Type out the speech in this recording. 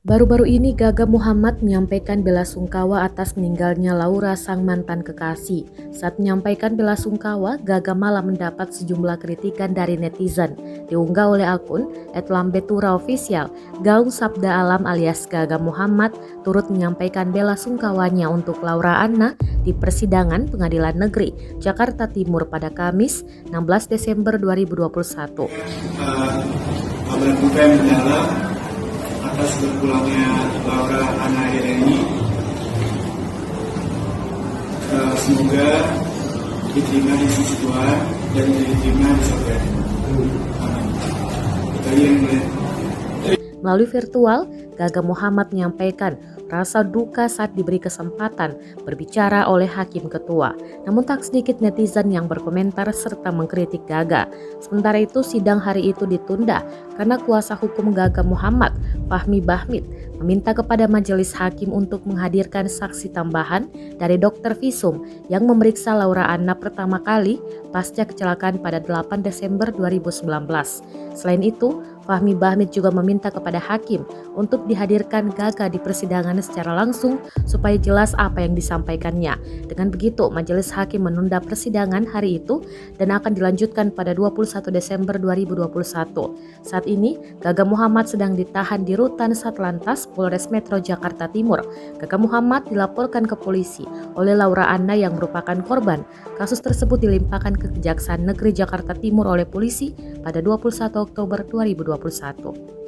Baru-baru ini Gaga Muhammad menyampaikan bela sungkawa atas meninggalnya Laura sang mantan kekasih. Saat menyampaikan bela sungkawa, Gaga malah mendapat sejumlah kritikan dari netizen. Diunggah oleh akun @lambetura_official, Gaung Sabda Alam alias Gaga Muhammad turut menyampaikan bela sungkawanya untuk Laura Anna di persidangan Pengadilan Negeri Jakarta Timur pada Kamis 16 Desember 2021. Kabar duka yang mendalam atas berpulangnya Laura Anna ini. Semoga diterima di sisi Tuhan dan diterima di surga. Amin. Kita yang mulai. Melalui virtual, Gaga Muhammad menyampaikan rasa duka saat diberi kesempatan berbicara oleh Hakim Ketua. Namun tak sedikit netizen yang berkomentar serta mengkritik Gaga. Sementara itu sidang hari itu ditunda karena kuasa hukum Gaga Muhammad, Fahmi Bahmid, meminta kepada majelis hakim untuk menghadirkan saksi tambahan dari dokter visum yang memeriksa Laura Anna pertama kali pasca kecelakaan pada 8 Desember 2019. Selain itu, Fahmi Bahmid juga meminta kepada hakim untuk dihadirkan Gaga di persidangan secara langsung supaya jelas apa yang disampaikannya. Dengan begitu, majelis hakim menunda persidangan hari itu dan akan dilanjutkan pada 21 Desember 2021. Saat ini, Gaga Muhammad sedang ditahan di rutan Satlantas Polres Metro Jakarta Timur. Gaga Muhammad dilaporkan ke polisi oleh Laura Anna yang merupakan korban. Kasus tersebut dilimpahkan ke Kejaksaan Negeri Jakarta Timur oleh polisi pada 21 Oktober 2021.